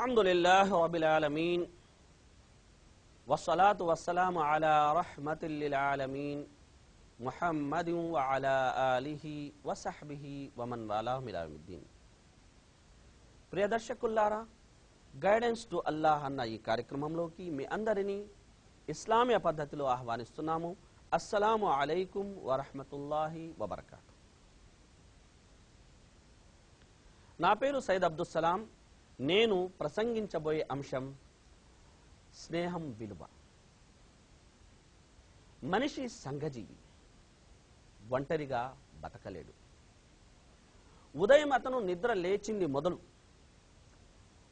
అల్హమ్దులిల్లాహి రబ్బిల్ ఆలమీన్ వస్సలాతు వస్సలాము అలా రహ్మతిల్ లిల్ ఆలమీన్ ముహమ్మదిన్ వ అలా ఆలిహి వ సహ్బిహి వ మన్ వాలాహు ఇలా యౌమిద్దీన్. ప్రియ దర్శకుల్లారా, గైడెన్స్ టు అల్లాహ్ అన్న ఈ కార్యక్రమంలోకి మీ అందరినీ ఇస్లామీయ పద్ధతిలో ఆహ్వానిస్తున్నాము. అస్సలాము అలైకుం వరహ్మతుల్లాహి వబర్కాతు. నా పేరు సయ్యద్ అబ్దుల్ సలాం. నేను ప్రసంగించబోయే అంశం స్నేహం విలువ. మనిషి సంఘజీవి, ఒంటరిగా బతకలేడు. ఉదయం అతను నిద్ర లేచింది మొదలు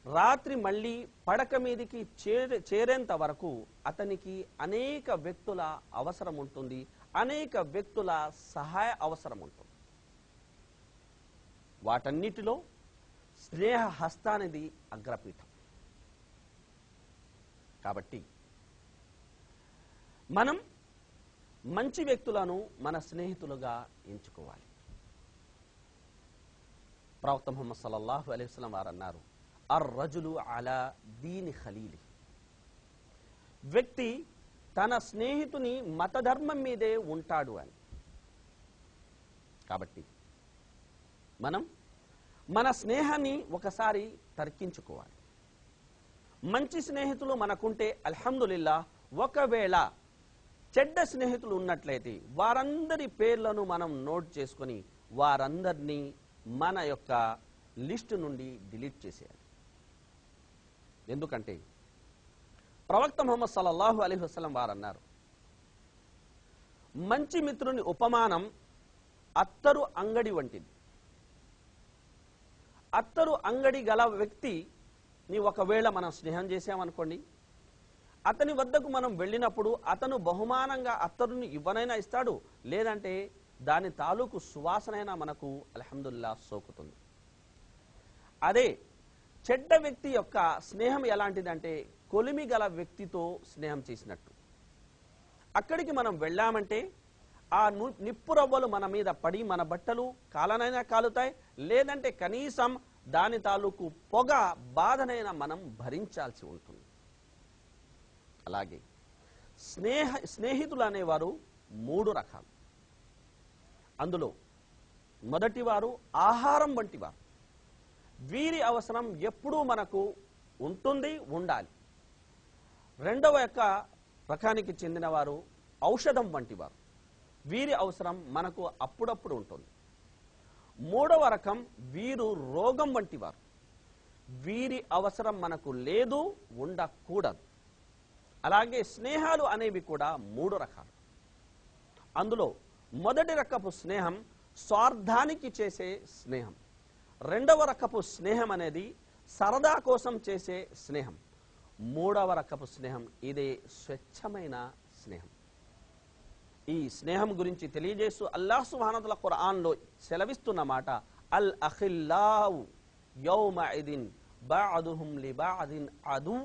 రాత్రి మళ్ళీ పడక మీదికి చేరేంత వరకు అతనికి అనేక వ్యక్తుల అవసరం ఉంటుంది, అనేక వ్యక్తుల సహాయ అవసరం ఉంటుంది. వాటన్నిటిలో స్నేహ హస్తానిది అగ్రపీఠం. కాబట్టి మనం మంచి వ్యక్తులను మన స్నేహితులుగా ఎంచుకోవాలి. ప్రవక్త ముహమ్మద్ సల్లల్లాహు అలైహి వసల్లం వారు అన్నారు, అర్-రజులు అలా దీని ఖలీలి. వ్యక్తి తన స్నేహితుని మతధర్మం మీదే ఉంటాడు అని. కాబట్టి మనం మన స్నేహాన్ని ఒకసారి తర్కించుకోవాలి. మంచి స్నేహితులు మనకుంటే అల్హమ్దులిల్లాహ్. ఒకవేళ చెడ్డ స్నేహితులు ఉన్నట్లయితే వారందరి పేర్లను మనం నోట్ చేసుకొని వారందరినీ మన యొక్క లిస్టు నుండి డిలీట్ చేసేయాలి. ఎందుకంటే ప్రవక్త ముహమ్మద్ సల్లల్లాహు అలైహి వసల్లం వారు అన్నారు, మంచి మిత్రుని ఉపమానం అత్తరు అంగడి వంటిది. అత్తరు అంగడి గల వ్యక్తిని ఒకవేళ మనం స్నేహం చేసామనుకోండి, అతని వద్దకు మనం వెళ్ళినప్పుడు అతను బహుమానంగా అత్తరుని ఇవ్వనైనా ఇస్తాడు, లేదంటే దాని తాలూకు సువాసనైనా మనకు అల్హమ్దులిల్లాహ్ సోకుతుంది. అదే చెడ్డ వ్యక్తి యొక్క స్నేహం ఎలాంటిదంటే కొలిమి గల వ్యక్తితో స్నేహం చేసినట్టు. అక్కడికి మనం వెళ్ళామంటే ఆ నిప్పు రవ్వలు మన మీద పడి మన బట్టలు కాలనైనా కాలుతాయి, లేదంటే కనీసం దాని తాలూకు పొగ బాధనైనా మనం భరించాల్సి ఉంటుంది. అలాగే స్నేహితులు అనేవారు 3 రకాలు. అందులో మొదటివారు ఆహారం వంటివారు. వీరి అవసరం ఎప్పుడూ మనకు ఉంటుంది, ఉండాలి. రెండవ యొక్క రకానికి చెందిన వారు ఔషధం వంటివారు. వీరి అవసరం మనకు అప్పుడప్పుడు ఉంటుంది. మూడవ రకం వీరు రోగం వంటివారు. వీరి అవసరం మనకు లేదు, ఉండకూడదు. అలాగే స్నేహాలు అనేవి కూడా 3 రకాలు. అందులో మొదటి రకపు స్నేహం స్వార్థానికి చేసే స్నేహం. రెండవ రకపు స్నేహం అనేది సరదా కోసం చేసే స్నేహం. మూడవ రకపు స్నేహం ఇదే స్వచ్ఛమైన స్నేహం. ఈ స్నేహం గురించి తెలియజేస్తూ అల్లాహ్ సుబ్హానహు వ తఆలా ఖురాన్లో సెలవిస్తున్న మాట, అల్ అఖిల్లావు యౌమఇదిన్ బఅదుహుం లిబఅదిన్ అదు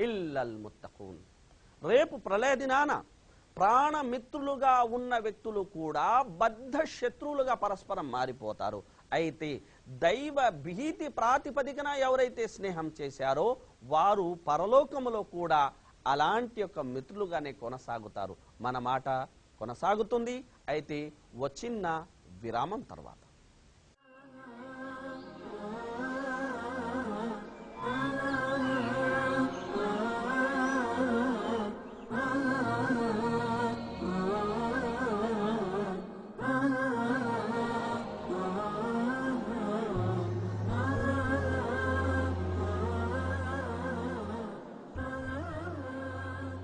ఇల్లల్ ముత్తఖూన్. రేపు ప్రళయ దినాన ప్రాణమిత్రులుగా ఉన్న వ్యక్తులు కూడా బద్ధ శత్రువులుగా పరస్పరం మారిపోతారు. అయితే దైవ భీతి ప్రాతిపదికన ఎవరైతే స్నేహం చేశారో వారు పరలోకములో కూడా అలాంటి యొక్క మిత్రులుగానే కొనసాగుతారు. మన మాట కొనసాగుతుంది, అయితే వచ్చిన విరామం తర్వాత.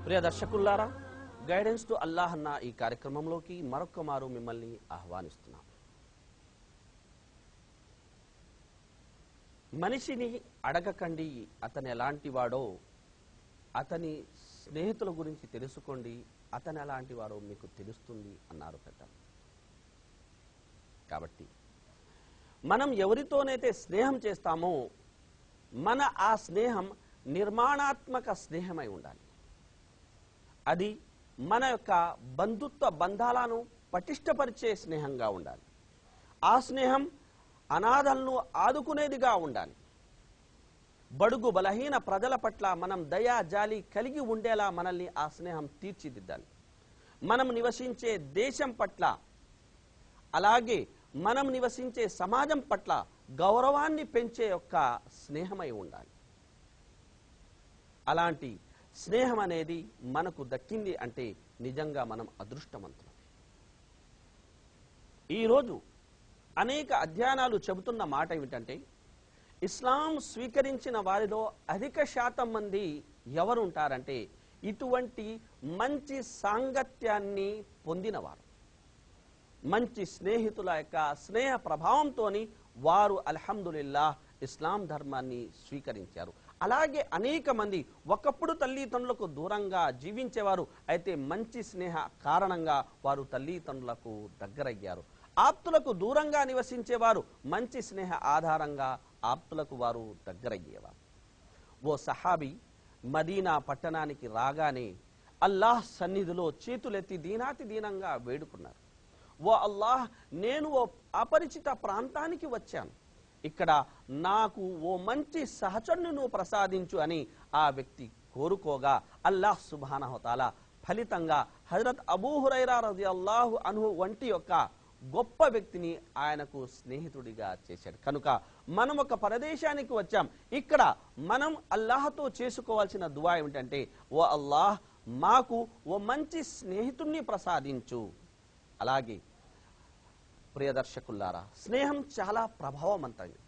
ప్రియ దర్శకుల్లారా, గైడెన్స్ టు అల్లాహ్ అన్న ఈ కార్యక్రమంలోకి మరొక్క మారు మిమ్మల్ని ఆహ్వానిస్తున్నాం. మనిషిని అడగకండి అతను ఎలాంటి వాడో, అతని స్నేహితుల గురించి తెలుసుకోండి, అతను ఎలాంటి వాడో మీకు తెలుస్తుంది అన్నారు పెద్దలు. కాబట్టి మనం ఎవరితోనైతే స్నేహం చేస్తామో మన ఆ స్నేహం నిర్మాణాత్మక స్నేహమై ఉండాలి. అది మన యొక్క బంధుత్వ బంధాలను పటిష్టపరిచే స్నేహంగా ఉండాలి. ఆ స్నేహం అనాథలను ఆదుకునేదిగా ఉండాలి. బడుగు బలహీన ప్రజల పట్ల మనం దయా జాలి కలిగి ఉండేలా మనల్ని ఆ స్నేహం తీర్చిదిద్దాలి. మనం నివసించే దేశం పట్ల, అలాగే మనం నివసించే సమాజం పట్ల గౌరవాన్ని పెంచే యొక్క స్నేహమై ఉండాలి. అలాంటి స్నేహం అనేది మనకు దక్కింది అంటే నిజంగా మనం అదృష్టవంతులమే. ఈరోజు అనేక అధ్యయనాలు చెబుతున్న మాట ఏమిటంటే, ఇస్లాం స్వీకరించిన వారిలో అధిక శాతం మంది ఎవరు ఉంటారంటే ఇటువంటి మంచి సాంగత్యాన్ని పొందినవారు, మంచి స్నేహితుల యొక్క స్నేహ ప్రభావంతో వారు అల్హమ్దులిల్లాహ్ ఇస్లాం ధర్మాన్ని స్వీకరించారు. అలాగే అనేక మంది ఒకప్పుడు తల్లిదండ్రులకు దూరంగా జీవించేవారు, అయితే మంచి స్నేహ కారణంగా వారు తల్లిదండ్రులకు దగ్గరయ్యారు. ఆప్తులకు దూరంగా నివసించేవారు మంచి స్నేహ ఆధారంగా ఆప్తులకు వారు దగ్గరయ్యేవారు. ఓ సహాబీ మదీనా పట్టణానికి రాగానే అల్లాహ్ సన్నిధిలో చేతులెత్తి దీనాతి దీనంగా వేడుకున్నారు. ఓ అల్లాహ్, నేను ఓ అపరిచిత ప్రాంతానికి వచ్చాను, ఇక్కడ నాకు ఓ మంచి సహచరుని నువ్వు ప్రసాదించు అని ఆ వ్యక్తి కోరుకోగా అల్లాహ్ సుబ్హానహు తఆలా ఫలితంగా హజరత్ అబూ హురైరా రజియల్లాహు అన్హు వంటి యొక్క గొప్ప వ్యక్తిని ఆయనకు స్నేహితుడిగా చేశాడు. కనుక మనం ఒక ప్రదేశానికి వచ్చాం, ఇక్కడ మనం అల్లాహ్తో చేసుకోవాల్సిన దువా ఏమిటంటే, ఓ అల్లాహ్, మాకు ఓ మంచి స్నేహితుడిని ప్రసాదించు. అలాగే ప్రియదర్శకులారా, స్నేహం చాలా ప్రభావవంతంగా,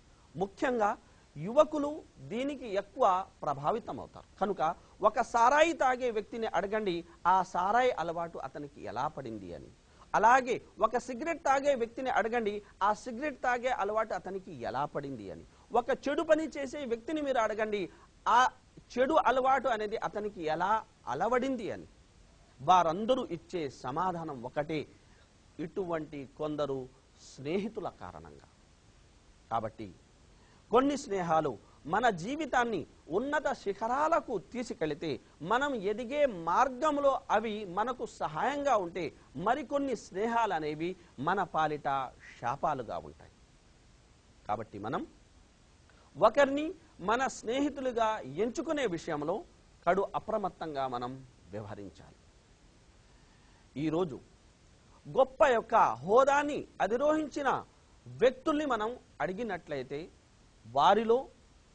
ముఖ్యంగా యువకులు దీనికి ఎక్కువ ప్రభావితం అవుతారు. కనుక ఒక సారాయి తాగే వ్యక్తిని అడగండి ఆ సారాయి అలవాటు అతనికి ఎలా పడింది అని. అలాగే ఒక సిగరెట్ తాగే వ్యక్తిని అడగండి ఆ సిగరెట్ తాగే అలవాటు అతనికి ఎలా పడింది అని. ఒక చెడు పని చేసే వ్యక్తిని మీరు అడగండి ఆ చెడు అలవాటు అనేది అతనికి ఎలా అలవడింది అని. వారందరూ ఇచ్చే సమాధానం ఒకటే, ఇటువంటి కొందరు స్నేహితుల కారణంగా. కాబట్టి కొన్ని స్నేహాలు మన జీవితాన్ని ఉన్నత శిఖరాలకు తీసుకెళితే, మనం ఎదిగే మార్గంలో అవి మనకు సహాయంగా ఉంటే, మరికొన్ని స్నేహాలు అనేవి మన పాలిట శాపాలుగా ఉంటాయి. కాబట్టి మనం ఒకరిని మన స్నేహితులుగా ఎంచుకునే విషయంలో కడు అప్రమత్తంగా మనం వ్యవహరించాలి. ఈరోజు గొప్ప యొక్క హోదాని అధిరోహించిన వ్యక్తుల్ని మనం అడిగినట్లయితే వారిలో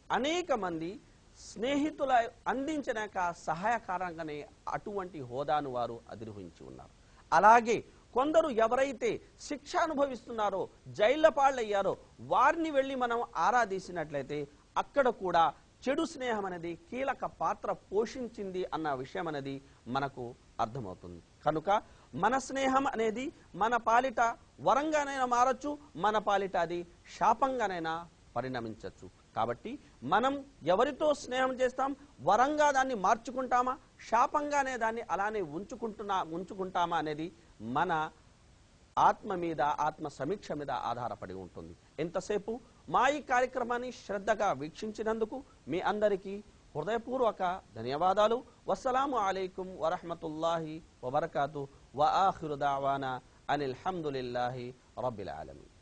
అనేక మంది స్నేహితుల అందించిన సహాయకారంగానే అటువంటి హోదాను వారు అధిరోహించి ఉన్నారు. అలాగే కొందరు ఎవరైతే శిక్ష అనుభవిస్తున్నారో, జైళ్ల పాలయ్యారో వారిని వెళ్ళి మనం ఆరాధించినట్లయితే అక్కడ కూడా చెడు స్నేహం అనేది కీలక పాత్ర పోషించింది అన్న విషయం అనేది మనకు అర్థమవుతుంది. కనుక మన స్నేహం అనేది మన పాలిట వరంగానైనా మారచ్చు, మన పాలిట అది శాపంగానైనా పరిణమించవచ్చు. కాబట్టి మనం ఎవరితో స్నేహం చేస్తాం, వరంగా దాన్ని మార్చుకుంటామా, శాపంగానే దాన్ని అలానే ఉంచుకుంటామా అనేది మన ఆత్మ మీద, ఆత్మ సమీక్ష మీద ఆధారపడి ఉంటుంది. ఎంతసేపు మా ఈ కార్యక్రమాన్ని శ్రద్ధగా వీక్షించినందుకు మీ అందరికీ హృదయపూర్వక ధన్యవాదాలు. వస్సలాము అలైకుం వరహ్మతుల్లాహి వబరకాతు. వ ఆఖిరు దావానా అనిల్ హమ్దులిల్లాహి రబ్బిల్ ఆలమీన్.